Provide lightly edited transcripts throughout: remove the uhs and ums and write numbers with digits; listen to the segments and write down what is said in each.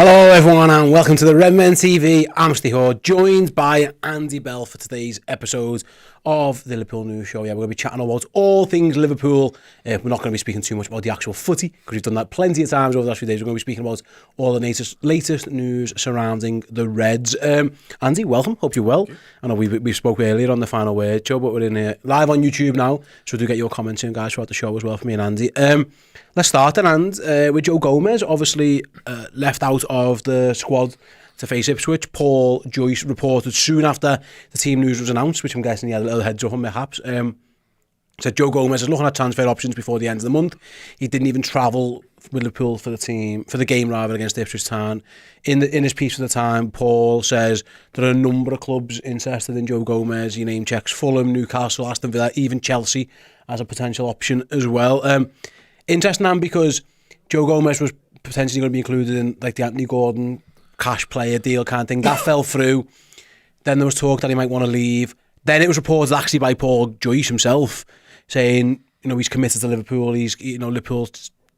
Hello everyone and welcome to the Redmen TV. I'm Ste, joined by Andy Bell for today's episode of the Liverpool News Show. Yeah, we're going to be chatting about all things Liverpool. We're not going to be speaking too much about the actual footy because we've done that plenty of times over the last few days. We're going to be speaking about all the latest news surrounding the Reds. Andy, welcome. Hope you're well. I know we spoke earlier on the Final Word show, but we're in here live on YouTube now, so do get your comments in, guys, throughout the show as well for me and Andy. Let's start then, and with Joe Gomez, obviously left out of the squad to face Ipswich. Paul Joyce reported soon after the team news was announced, which I'm guessing he had a little heads up on perhaps. Said Joe Gomez is looking at transfer options before the end of the month. He didn't even travel with Liverpool for the game against Ipswich Town. In his piece for the time, Paul says there are a number of clubs interested in Joe Gomez. He name checks Fulham, Newcastle, Aston Villa, even Chelsea as a potential option as well. Interesting, man, because Joe Gomez was potentially going to be included in like the Anthony Gordon cash player deal kind of thing. That fell through. Then there was talk that he might want to leave. Then it was reported actually by Paul Joyce himself saying, he's committed to Liverpool. Liverpool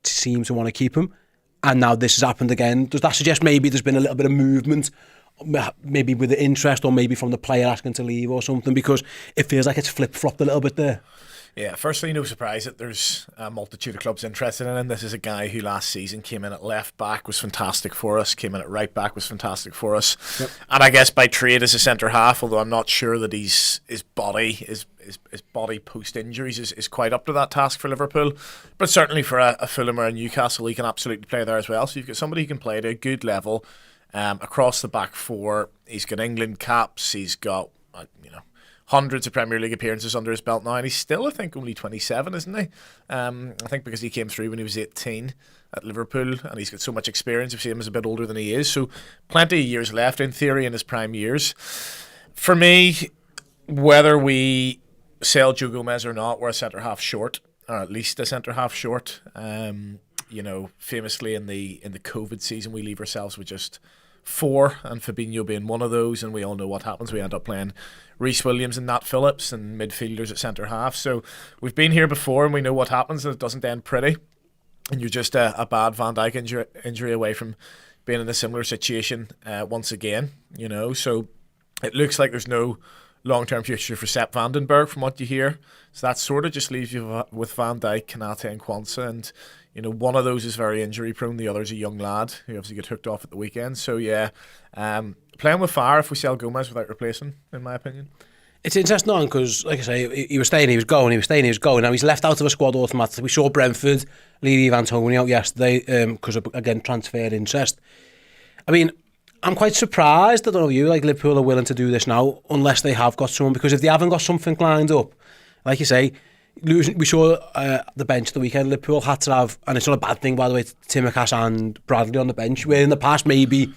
seems to want to keep him. And now this has happened again. Does that suggest maybe there's been a little bit of movement, maybe with the interest or maybe from the player asking to leave or something? Because it feels like it's flip-flopped a little bit there. Yeah, firstly, no surprise that there's a multitude of clubs interested in him. This is a guy who last season came in at left back, was fantastic for us, came in at right back, was fantastic for us. Yep. And I guess by trade as a centre half, although I'm not sure that his body post injuries is quite up to that task for Liverpool. But certainly for a Fulham or a Newcastle, he can absolutely play there as well. So you've got somebody who can play at a good level across the back four. He's got England caps, he's got hundreds of Premier League appearances under his belt now, and he's still, I think, only 27, isn't he? I think because he came through when he was 18 at Liverpool, and he's got so much experience. We see him as a bit older than he is, so plenty of years left, in theory, in his prime years. For me, whether we sell Joe Gomez or not, we're a centre-half short, or at least a centre-half short. Famously in the COVID season, we leave ourselves with just 4, and Fabinho being one of those, and we all know what happens. We end up playing Reece Williams and Nat Phillips and midfielders at centre half. So we've been here before and we know what happens, and it doesn't end pretty, and you're just a bad Van Dijk injury away from being in a similar situation once again. So it looks like there's no long-term future for Sepp Vandenberg from what you hear, so that sort of just leaves you with Van Dijk, Konate and Quansah, and one of those is very injury prone, the other's a young lad who obviously got hooked off at the weekend. So yeah, playing with fire if we sell Gomez without replacing, in my opinion. It's interesting on because, like I say, he was staying, he was going, he was staying, he was going. Now he's left out of a squad automatically. We saw Brentford leave Antonio out yesterday because of, again, transfer interest. I mean, I'm quite surprised, I don't know you, like Liverpool are willing to do this now unless they have got someone, because if they haven't got something lined up, like you say, we saw the bench the weekend. Liverpool had to have, and it's not a bad thing by the way, Tsimikas and Bradley on the bench, where in the past maybe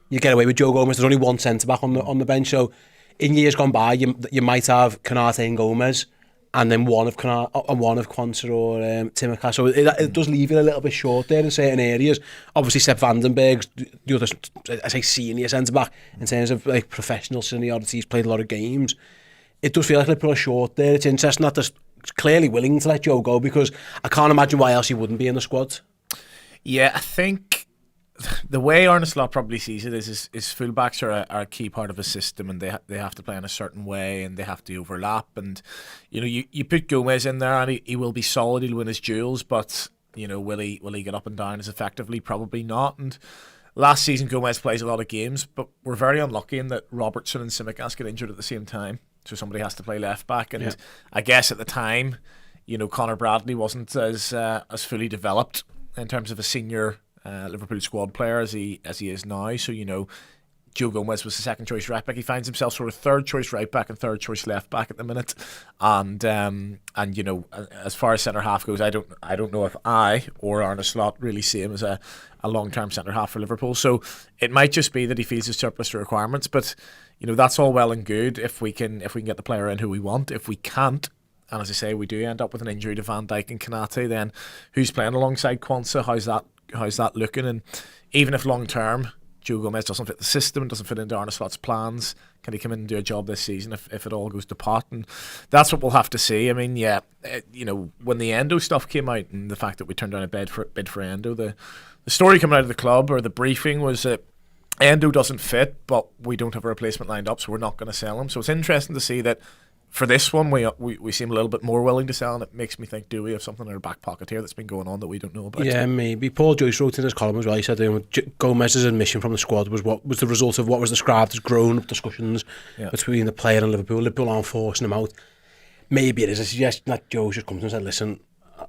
you get away with Joe Gomez, there's only one centre-back on the bench. So in years gone by, you might have Konate and Gomez, and then one of Quansah or Tsimikas. So it does leave you a little bit short there in certain areas. Obviously, Sepp Vandenberg's the other, I say, senior centre-back in terms of like professional seniority. He's played a lot of games. It does feel like Liverpool are short there. It's interesting that there's clearly willing to let Joe go, because I can't imagine why else he wouldn't be in the squad. Yeah, I think the way Arne Slot probably sees it is fullbacks are a key part of a system, and they have to play in a certain way, and they have to overlap. And you put Gomez in there, and he will be solid. He'll win his duels, but will he get up and down as effectively? Probably not. And last season Gomez plays a lot of games, but we're very unlucky in that Robertson and Tsimikas get injured at the same time. So somebody has to play left back, and I guess at the time, Conor Bradley wasn't as fully developed in terms of a senior Liverpool squad player as he is now. So Joe Gomez was the second choice right back. He finds himself sort of third choice right back and third choice left back at the minute. And as far as centre half goes, I don't know if I or Arne Slot really see him as a long term centre half for Liverpool. So it might just be that he feels his surplus to requirements, but that's all well and good if we can get the player in who we want. If we can't, and as I say, we do end up with an injury to Van Dijk and Konate, then who's playing alongside Quansah? How's that looking? And even if long term Joe Gomez doesn't fit the system, doesn't fit into Arne Slot's plans, can he come in and do a job this season if it all goes to pot? And that's what we'll have to see. I mean, when the Endo stuff came out and the fact that we turned down a bid for Endo, the story coming out of the club, or the briefing, was that Endo doesn't fit, but we don't have a replacement lined up, so we're not going to sell him. So it's interesting to see that for this one, we seem a little bit more willing to sell, and it makes me think, do we have something in our back pocket here that's been going on that we don't know about? Yeah, maybe. Paul Joyce wrote in his column as well. He said Gomez's admission from the squad was the result of what was described as grown-up discussions between the player and Liverpool. Liverpool aren't forcing him out. Maybe it is a suggestion that Joe just comes and said, listen,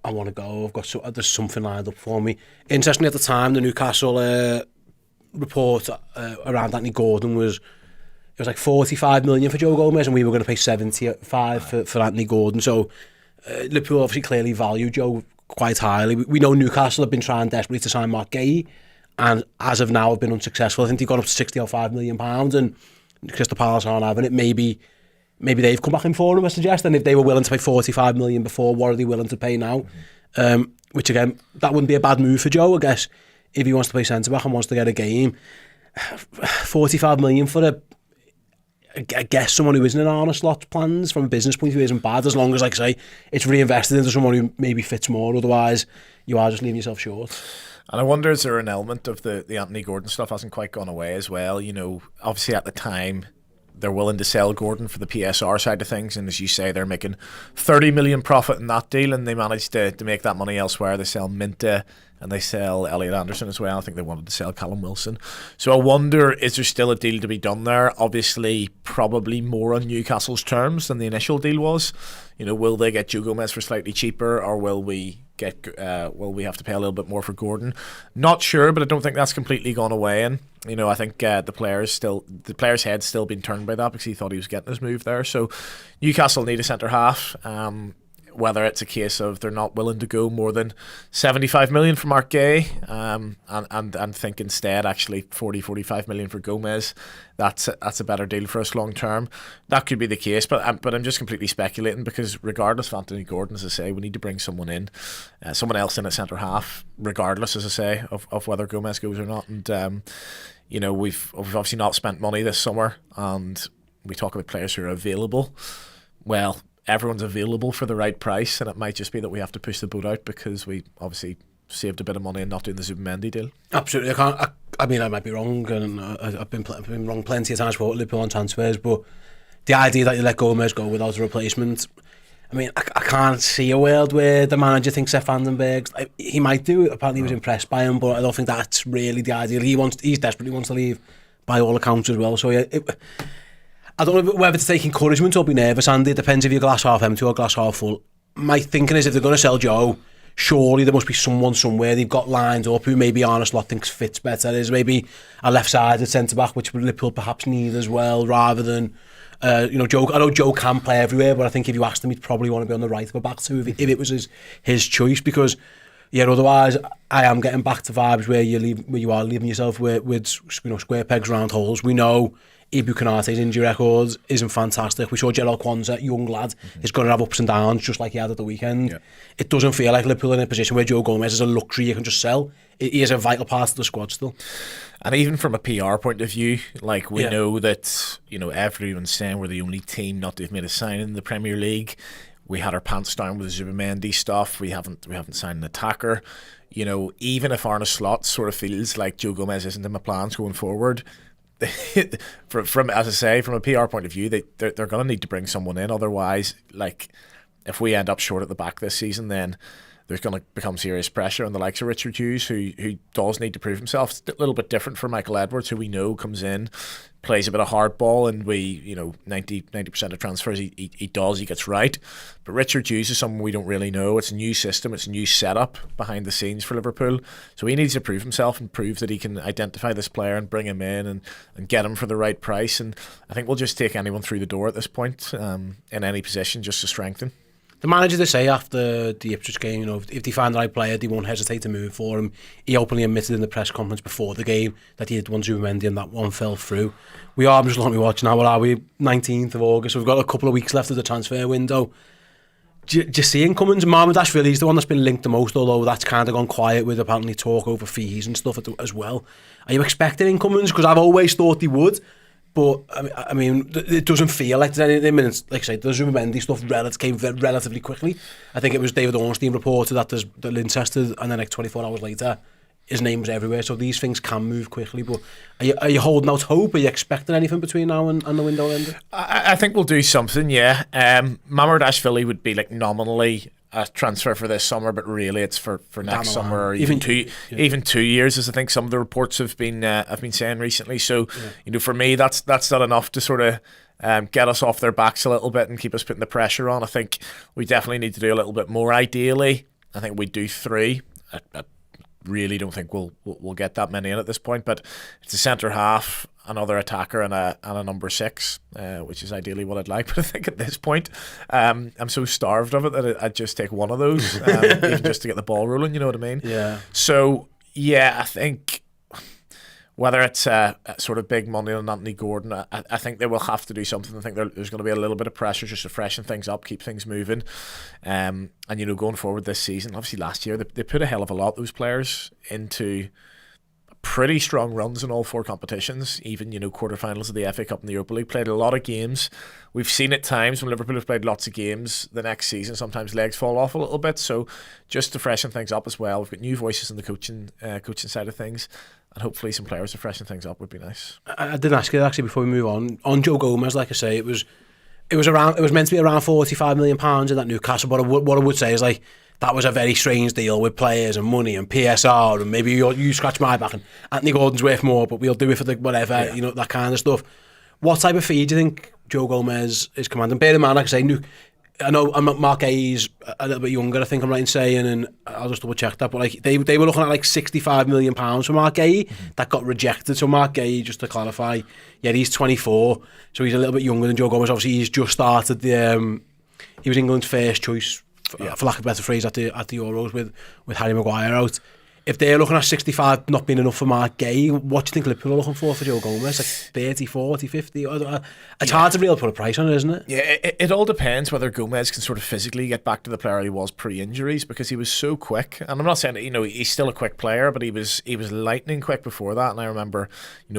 I want to go. There's something lined up for me. Interestingly, at the time, the Newcastle report around Anthony Gordon was like 45 million for Joe Gomez, and we were going to pay 75 for Anthony Gordon. So Liverpool obviously clearly value Joe quite highly. We know Newcastle have been trying desperately to sign Mark Gay, and as of now have been unsuccessful. I think they've gone up to £60 million, and Crystal Palace aren't having it. Maybe they've come back in for him, I suggest, and if they were willing to pay 45 million before, what are they willing to pay now? Which again, that wouldn't be a bad move for Joe, I guess, if he wants to play centre-back and wants to get a game. 45 million for I guess someone who isn't in Arne Slot's plans from a business point of view isn't bad, as long as, like I say, it's reinvested into someone who maybe fits more. Otherwise, you are just leaving yourself short. And I wonder, is there an element of the Anthony Gordon stuff hasn't quite gone away as well? Obviously at the time, they're willing to sell Gordon for the PSR side of things, and as you say, they're making 30 million profit in that deal, and they managed to make that money elsewhere. They sell Minta, and they sell Elliot Anderson as well. I think they wanted to sell Callum Wilson. So I wonder, is there still a deal to be done there? Obviously, probably more on Newcastle's terms than the initial deal was. Will they get Joe Gomez for slightly cheaper, or will we have to pay a little bit more for Gordon? Not sure, but I don't think that's completely gone away. And I think the player's head's still been turned by that, because he thought he was getting his move there. So Newcastle need a centre half. Whether it's a case of they're not willing to go more than 75 million for Mark Gay, and think instead actually 45 million for Gomez, that's a better deal for us long term. That could be the case, but I'm just completely speculating, because regardless of Anthony Gordon, as I say, we need to bring someone else in at centre half, regardless, as I say, of whether Gomez goes or not. And we've obviously not spent money this summer, and we talk about players who are available. Well, everyone's available for the right price, and it might just be that we have to push the boat out because we obviously saved a bit of money in not doing the Zubimendi deal. Absolutely. I might be wrong, and I've been wrong plenty of times for Liverpool on transfers, but the idea that you let Gomez go without a replacement, I can't see a world where the manager thinks Seth Vandenberg, he might do it. Apparently he was impressed by him, but I don't think that's really the ideal. He desperately wants to leave by all accounts as well. So yeah, I don't know whether to take encouragement or be nervous, Andy. It depends if you're glass half empty or glass half full. My thinking is, if they're going to sell Joe, surely there must be someone somewhere they've got lined up who maybe Arne Slot thinks fits better. There's maybe a left-sided centre-back, which Liverpool perhaps need as well, rather than Joe. I know Joe can play everywhere, but I think if you asked him, he'd probably want to be on the right of a back two if it was his choice, because otherwise I am getting back to vibes where you are leaving yourself with square pegs round holes. We know Ibu Konate's injury record isn't fantastic. We saw Gerald Kwanzaa, young lad, is going to have ups and downs just like he had at the weekend. Yeah. It doesn't feel like Liverpool in a position where Joe Gomez is a luxury you can just sell. He is a vital part of the squad still. And even from a PR point of view, we know that everyone's saying we're the only team not to have made a signing in the Premier League. We had our pants down with the Zubimendi stuff. We haven't signed an attacker. Even if Arne Slot sort of feels like Joe Gomez isn't in my plans going forward, from as I say, from a PR point of view, they're going to need to bring someone in. Otherwise, if we end up short at the back this season, then there's going to become serious pressure on the likes of Richard Hughes, who does need to prove himself. It's a little bit different from Michael Edwards, who we know comes in, plays a bit of hardball, and 90% of transfers he gets right. But Richard Hughes is someone we don't really know. It's a new system, it's a new setup behind the scenes for Liverpool. So he needs to prove himself and prove that he can identify this player and bring him in and get him for the right price. And I think we'll just take anyone through the door at this point, in any position, just to strengthen. The manager, they say after the Ipswich game, if they find the right player, they won't hesitate to move for him. He openly admitted in the press conference before the game that he had one Zubimendi and that one fell through. I'm just looking at me watching now. What are we? 19th of August. We've got a couple of weeks left of the transfer window. Do you see incomings? Marmadashvili is the one that's been linked the most, although that's kind of gone quiet with apparently talk over fees and stuff as well. Are you expecting incomings? Because I've always thought they would. But it doesn't feel like there's anything. Like I said, the Zubimendi stuff came relatively quickly. I think it was David Ornstein reported that Linchester, and then 24 hours later, his name's everywhere, so these things can move quickly. But are you holding out hope? Are you expecting anything between now and the window ending? I think we'll do something, yeah. Mamardashvili would be like nominally a transfer for this summer, but really it's for next summer, or even 2 years, as I think some of the reports have been saying recently. So for me, that's not enough to sort of get us off their backs a little bit and keep us putting the pressure on. I think we definitely need to do a little bit more. Ideally, I think we do 3. I really don't think we'll get that many in at this point, but it's a centre half, another attacker, and a number 6, which is ideally what I'd like. But I think at this point, I'm so starved of it that I'd just take one of those, even just to get the ball rolling. You know what I mean? Yeah. So yeah, I think whether it's a sort of big money on Anthony Gordon, I think they will have to do something. I think there's going to be a little bit of pressure just to freshen things up, keep things moving. And going forward this season, obviously last year they put a hell of a lot, those players, into pretty strong runs in all 4 competitions, even quarterfinals of the FA Cup and the Europa League. Played a lot of games. We've seen at times when Liverpool have played lots of games the next season, sometimes legs fall off a little bit. So just to freshen things up as well, we've got new voices in the coaching side of things, and hopefully some players to freshen things up would be nice. I did ask you actually before we move on Joe Gomez. Like I say, it was meant to be around £45 million in that Newcastle, but what I would say is, like, that was a very strange deal with players and money and PSR, and maybe you scratch my back and Anthony Gordon's worth more, but we'll do it for the whatever, that kind of stuff. What type of fee do you think Joe Gomez is commanding? Bear in mind, like I say, I know Mark Gay's a little bit younger, I think I'm right in saying, and I'll just double check that, but like they were looking at like £65 million for Mark Gay. That got rejected. So Mark Gay, just to clarify, he's 24, so he's a little bit younger than Joe Gomez. Obviously he's just started he was England's first choice, for lack of a better phrase, at the Euros with Harry Maguire out. If they're looking at 65 not being enough for Mark Gay, what do you think Liverpool are looking for Joe Gomez? Like 30, 40, 50? It's hard to really put a price on it, isn't it? Yeah, it all depends whether Gomez can sort of physically get back to the player he was pre-injuries, because he was so quick. And I'm not saying he's still a quick player, but he was lightning quick before that. And I remember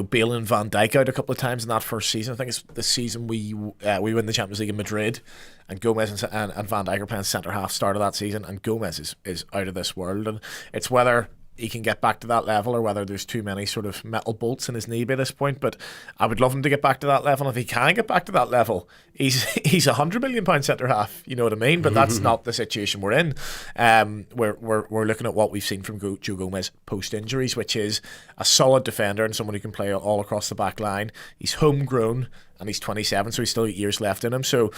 bailing Van Dijk out a couple of times in that first season. I think it's the season we win the Champions League in Madrid, and Gomez and Van Dijk are playing centre half start of that season, and Gomez is out of this world. And it's whether he can get back to that level or whether there's too many sort of metal bolts in his knee by this point. But I would love him to get back to that level. And if he can get back to that level, he's £100 million centre half. You know what I mean? But that's not the situation we're in. We're looking at what we've seen from Joe Gomez post injuries, which is a solid defender and someone who can play all across the back line. He's homegrown and he's 27, so he's still 8 years left in him. So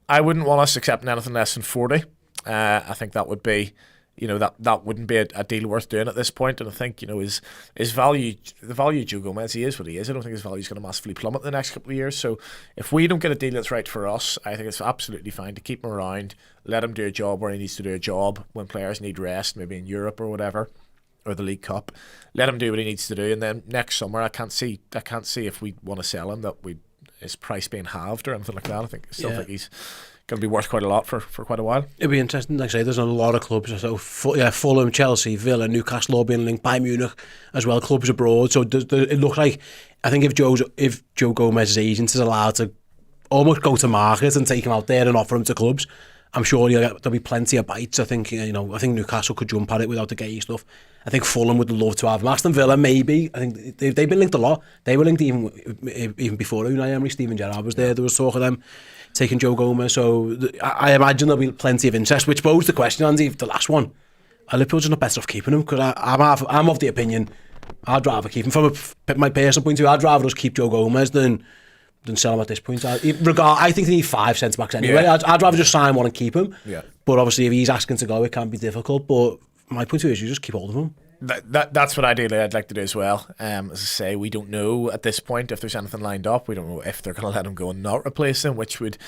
I wouldn't want us accepting anything less than 40. I think that would be, that wouldn't be a deal worth doing at this point. And I think, his value, the value of Joe Gomez, he is what he is. I don't think his value is going to massively plummet the next couple of years. So if we don't get a deal that's right for us, I think it's absolutely fine to keep him around, let him do a job where he needs to do a job when players need rest, maybe in Europe or whatever, or the League Cup. Let him do what he needs to do, and then next summer I can't see if we want to sell him that his price being halved or anything like that. I think he's going to be worth quite a lot for quite a while. It'd be interesting. Like I say, there's a lot of clubs. So Fulham, Chelsea, Villa, Newcastle all being linked, by Munich as well, clubs abroad. So it looks like, I think if Joe Gomez's agent is allowed to almost go to market and take him out there and offer him to clubs, I'm sure there'll be plenty of bites. I think Newcastle could jump at it without the Gay stuff. I think Fulham would love to have him. Aston Villa, maybe. I think they've been linked a lot. They were linked even before Unai Emery. Steven Gerrard was there. There was talk of them taking Joe Gomez. So I imagine there'll be plenty of interest, which posed the question, Andy, the last one. Are Liverpool just not better off keeping him? Because I'm of the opinion I'd rather keep him. From my personal point of view, I'd rather just keep Joe Gomez than sell him at this point. I think they need 5 centre-backs anyway. Yeah. I'd rather just sign one and keep him. Yeah. But obviously, if he's asking to go, it can be difficult. But my point of view is you just keep hold of him. That's what ideally I'd like to do as well. As I say, we don't know at this point if there's anything lined up. We don't know if they're going to let him go and not replace him, which would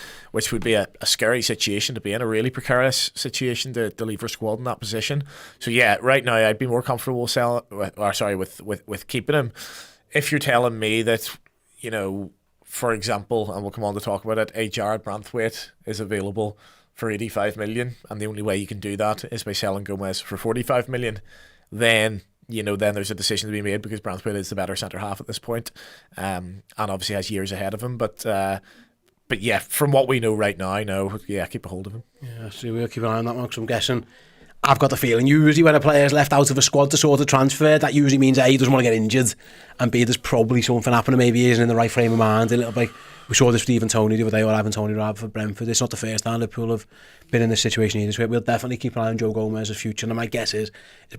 be a scary situation to be in, a really precarious situation to leave your squad in that position. So yeah, right now I'd be more comfortable with keeping him. If you're telling me that, for example, and we'll come on to talk about it, a Jarrad Branthwaite is available for 85 million, and the only way you can do that is by selling Gomez for 45 million, then there's a decision to be made, because Branthwaite is the better centre half at this point, and obviously has years ahead of him. But yeah, from what we know right now, keep a hold of him. Yeah, so we'll keep an eye on that one, because I'm guessing I've got the feeling usually when a player's left out of a squad to sort of transfer, that usually means A, he doesn't want to get injured, and B, there's probably something happening. Maybe he isn't in the right frame of mind a little bit. We saw this with Stephen Toney the other day, or Ivan Toney rather, for Brentford. It's not the first time Liverpool have been in this situation either. So we'll definitely keep an eye on Joe Gomez's future, and my guess is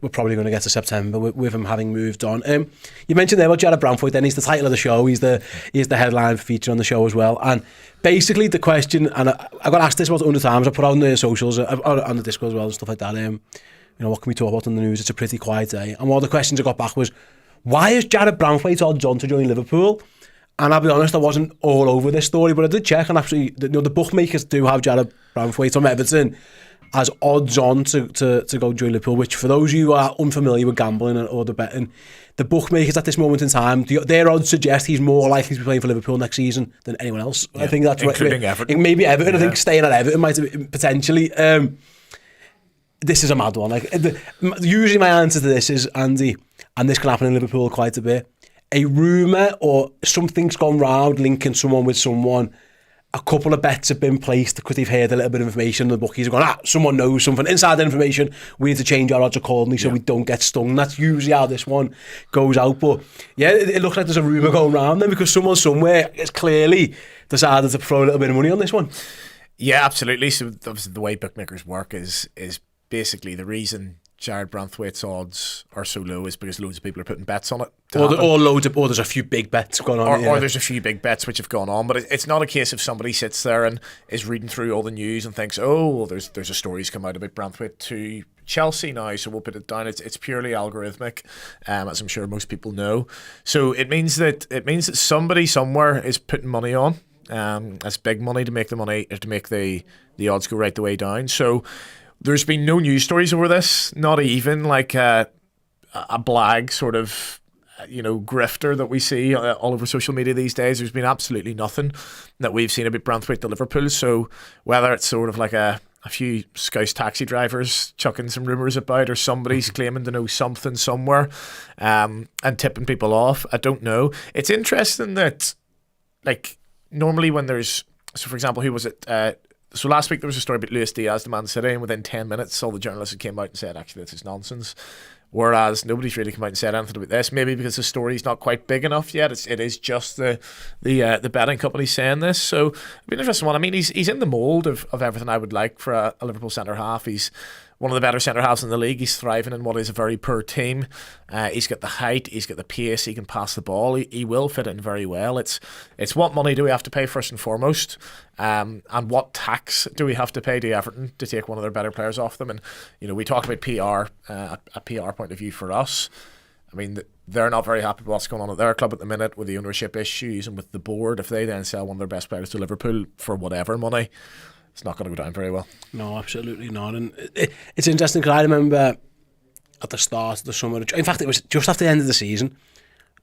we're probably going to get to September with him having moved on. You mentioned there about Jarrad Branthwaite, then he's the title of the show, he's the headline feature on the show as well, and basically the question, and I got asked this about 100 times, I put on the socials, on the Discord as well and stuff like that, you know, what can we talk about in the news? It's a pretty quiet day. And one of the questions I got back was, why is Jarrad Branthwaite odds on to join Liverpool? And I'll be honest, I wasn't all over this story, but I did check, and actually, the bookmakers do have Jarrad Branthwaite from Everton as odds on to go join Liverpool, which for those of you who are unfamiliar with gambling or the betting, the bookmakers at this moment in time, their odds suggest he's more likely to be playing for Liverpool next season than anyone else. Yeah, I think that's including Everton. Maybe Everton. Yeah. I think staying at Everton might have potentially. This is a mad one. Usually my answer to this is, Andy, and this can happen in Liverpool quite a bit, a rumour or something's gone round linking someone with someone, a couple of bets have been placed because they've heard a little bit of information, the bookies are going, someone knows something, insider information, we need to change our odds accordingly so we don't get stung. That's usually how this one goes out. But yeah, it looks like there's a rumour going round then, because someone somewhere has clearly decided to throw a little bit of money on this one. Yeah, absolutely. So obviously the way bookmakers work is basically the reason Jarrad Branthwaite's odds are so low is because loads of people are putting bets on it. Or there's a few big bets going on. Or there's a few big bets which have gone on. But it's not a case of somebody sits there and is reading through all the news and thinks, oh, well, there's a story's come out about Branthwaite to Chelsea now, so we'll put it down. It's purely algorithmic, as I'm sure most people know. So it means that somebody somewhere is putting money on. That's big money to make the odds go right the way down. So there's been no news stories over this, not even like a blag sort of, grifter that we see all over social media these days. There's been absolutely nothing that we've seen about Branthwaite to Liverpool. So whether it's sort of like a few Scouse taxi drivers chucking some rumours about, or somebody's claiming to know something somewhere and tipping people off, I don't know. It's interesting that, like, normally when there's, so for example, who was it? So last week there was a story about Luis Diaz, the Man City, and within 10 minutes all the journalists came out and said, actually, this is nonsense. Whereas nobody's really come out and said anything about this. Maybe because the story's not quite big enough yet. It is just the betting company saying this. So it'll be an interesting one. I mean, he's in the mould of everything I would like for a Liverpool centre half. He's one of the better centre halves in the league. He's thriving in what is a very poor team. He's got the height, he's got the pace, he can pass the ball. He will fit in very well. It's what money do we have to pay first and foremost, and what tax do we have to pay to Everton to take one of their better players off them? And we talk about PR, a PR point of view for us. I mean, they're not very happy with what's going on at their club at the minute with the ownership issues and with the board. If they then sell one of their best players to Liverpool for whatever money, it's not going to go down very well. No, absolutely not. And it's interesting because I remember at the start of the summer, in fact, it was just after the end of the season,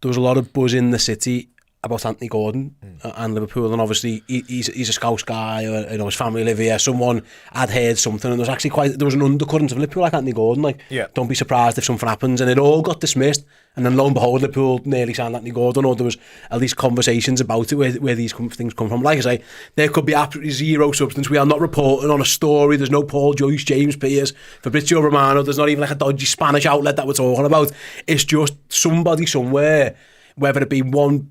there was a lot of buzz in the city about Anthony Gordon and Liverpool, and obviously he's a Scouse guy, or his family live here. Someone had heard something, and there was an undercurrent of Liverpool like Anthony Gordon. Don't be surprised if something happens, and it all got dismissed. And then lo and behold, Liverpool nearly signed Anthony Gordon, or there was at least conversations about it where these things come from. Like I say, there could be absolutely zero substance. We are not reporting on a story. There's no Paul Joyce, James Pearce, Fabrizio Romano. There's not even like a dodgy Spanish outlet that we're talking about. It's just somebody somewhere, whether it be one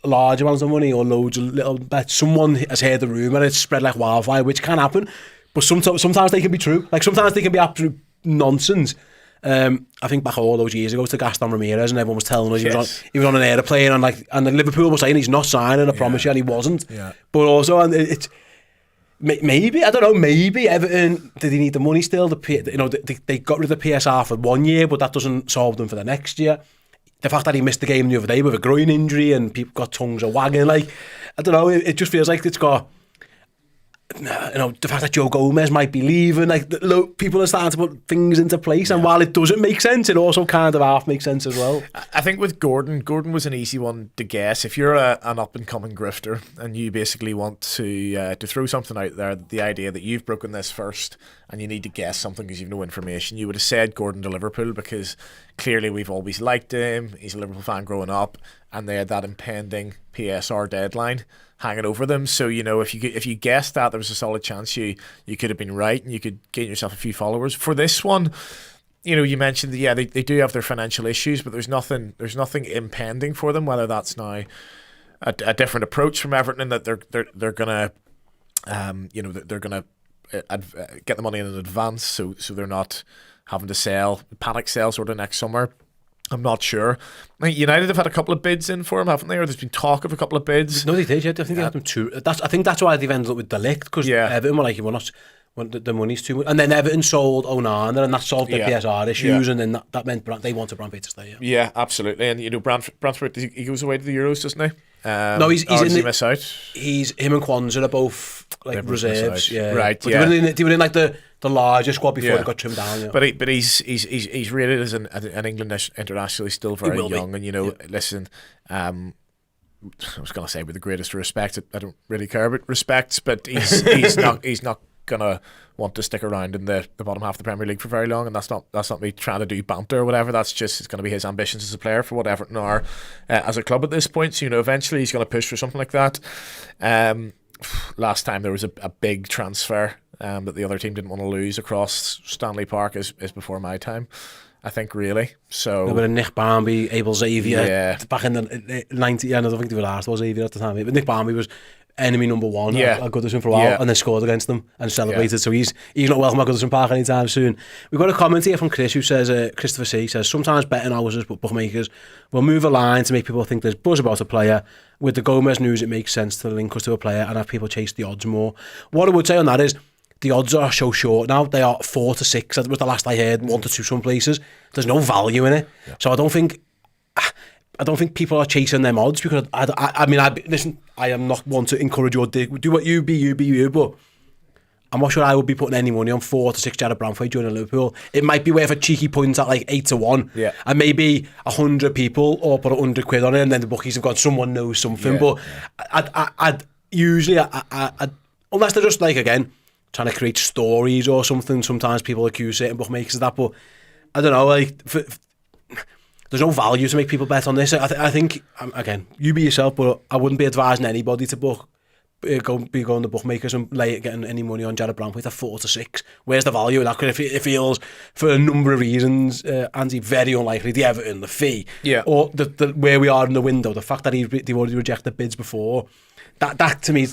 large amount of money or loads of little bets, someone has heard the rumour, it's spread like wildfire, which can happen, but sometimes they can be true. Like sometimes they can be absolute nonsense. I think back all those years ago to Gaston Ramirez, and everyone was telling us he was on an aeroplane, and the Liverpool was saying he's not signing, I promise you, and he wasn't. But also, and it's maybe, I don't know, maybe Everton, did he need the money still? They got rid of the PSR for 1 year, but that doesn't solve them for the next year. The fact that he missed the game the other day with a groin injury and people got tongues are wagging, like, I don't know, it just feels like it's got, the fact that Joe Gomez might be leaving, like, people are starting to put things into place, and while it doesn't make sense, it also kind of half makes sense as well. I think with Gordon was an easy one to guess. If you're an up-and-coming grifter and you basically want to throw something out there, the idea that you've broken this first and you need to guess something because you've no information, you would have said Gordon to Liverpool, because clearly we've always liked him, he's a Liverpool fan growing up, and they had that impending PSR deadline hanging over them. So, you know, if you guessed that, there was a solid chance you could have been right and you could gain yourself a few followers. For this one, you know, you mentioned that, they do have their financial issues, but there's nothing impending for them, whether that's now a different approach from Everton, and that they're gonna they're gonna get the money in advance, so they're not having to panic sell sort of next summer. I'm not sure. I think United have had a couple of bids in for him, haven't they? Or there's been talk of a couple of bids. No, they did. Yeah, I think they had them two. I think that's why they've ended up with De Ligt, because Everton were like, we're not. The money's too much, and then Everton sold Onana, and that solved their PSR issues, and then that meant they wanted Branthwaite to stay. Yeah, absolutely. And you know, Branthwaite, he goes away to the Euros, doesn't he? No, he's in he miss out? Him and Kwanzaa are both like reserves, right? But they were in like the larger squad before they got trimmed down. Yeah. But he's rated as an England international. He's still very young, and you know, listen. I was going to say with the greatest respect, I don't really care about respects, but he's not gonna want to stick around in the bottom half of the Premier League for very long, and that's not me trying to do banter or whatever. That's just, it's going to be his ambitions as a player for what Everton are as a club at this point. So, you know, eventually he's going to push for something like that. Last time there was a big transfer that the other team didn't want to lose across Stanley Park is before my time, I think, really. So no, but Nick Barmby, Abel Xavier, back in the 90s, I don't think they were last, was Xavier at the time, but Nick Barmby was enemy number one at Goodison for a while, and then scored against them and celebrated. So he's not welcome at Goodison Park anytime soon. We've got a comment here from Chris, who says, Christopher C says, sometimes betting houses but bookmakers will move a line to make people think there's buzz about a player. With the Gomez news, it makes sense to link us to a player and have people chase the odds more. What I would say on that is, the odds are so short now. They are 4 to 6. That was the last I heard. 1 to 2 some places. There's no value in it. Yeah. So I don't think people are chasing them odds, because listen, I am not one to encourage you or do what you be, but I'm not sure I would be putting any money on 4 to 6 Jarrad Branthwaite joining Liverpool. It might be worth a cheeky point at like 8 to 1, and maybe 100 people all put £100 on it, and then the bookies have got someone knows something. But I'd usually, unless they're just like, again, trying to create stories or something, sometimes people accuse certain bookmakers of that. But I don't know, like, there's no value to make people bet on this. I think, again, you be yourself, but I wouldn't be advising anybody to going to bookmakers and getting any money on Jarrad Branthwaite at 4 to 6. Where's the value in that? Because it feels, for a number of reasons, Andy, very unlikely. The Everton, the fee, or the where we are in the window, the fact that they've already rejected bids before, that to me,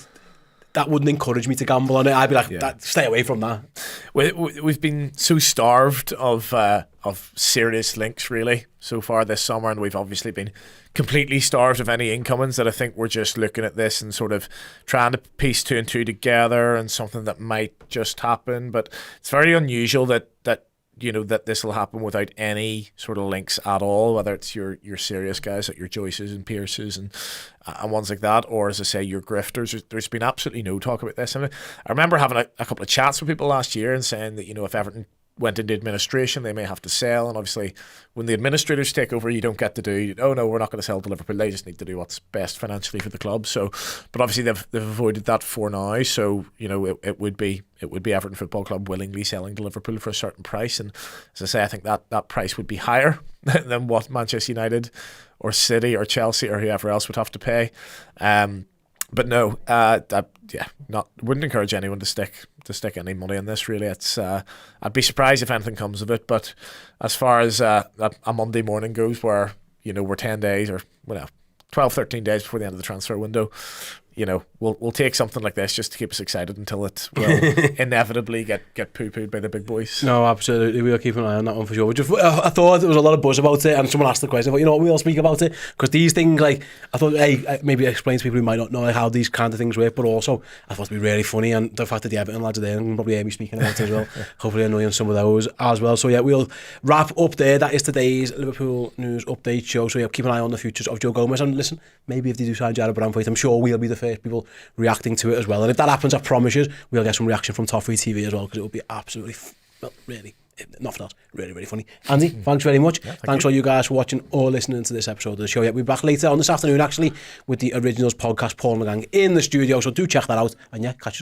that wouldn't encourage me to gamble on it. I'd be like, stay away from that. We've been so starved of serious links, really, so far this summer, and we've obviously been completely starved of any incomings, that I think we're just looking at this and sort of trying to piece 2 and 2 together and something that might just happen. But it's very unusual that you know, that this will happen without any sort of links at all, whether it's your serious guys like your Joyces and Pierces and ones like that, or, as I say, your grifters. There's been absolutely no talk about this. I mean, I remember having a couple of chats with people last year and saying that, you know, if Everton went into administration, they may have to sell, and obviously when the administrators take over, you don't get to do, oh no, we're not going to sell to Liverpool, they just need to do what's best financially for the club. So, but obviously they've avoided that for now, so, you know, it would be Everton Football Club willingly selling to Liverpool for a certain price, and as I say, I think that price would be higher than what Manchester United or City or Chelsea or whoever else would have to pay. But no, wouldn't encourage anyone to stick any money on this, really. It's I'd be surprised if anything comes of it. But as far as a Monday morning goes, where, you know, we're 10 days or 12, 13 days before the end of the transfer window, you know, we'll take something like this just to keep us excited until it will inevitably get poo-pooed by the big boys. No, absolutely. We'll keep an eye on that one for sure. I thought there was a lot of buzz about it, and someone asked the question, but you know what, we'll speak about it, because these things, like, I thought, maybe explain to people who might not know, like, how these kind of things work, but also I thought it'd be really funny, and the fact that the Everton lads are there and probably hear me speaking about it as well. Hopefully annoying some of those as well. So yeah, we'll wrap up there. That is today's Liverpool news update show. So yeah, keep an eye on the futures of Joe Gomez, and listen, maybe if they do sign Jarrad Branthwaite, I'm sure we'll be the first people reacting to it as well. And if that happens, I promise you, we'll get some reaction from Toffee TV as well, because it will be absolutely, really, nothing else, really, really funny. Andy, thanks very much. Thanks all you guys for watching or listening to this episode of the show. Yeah, we'll be back later on this afternoon, actually, with the Originals podcast, Paul and the gang in the studio. So do check that out, and yeah, catch you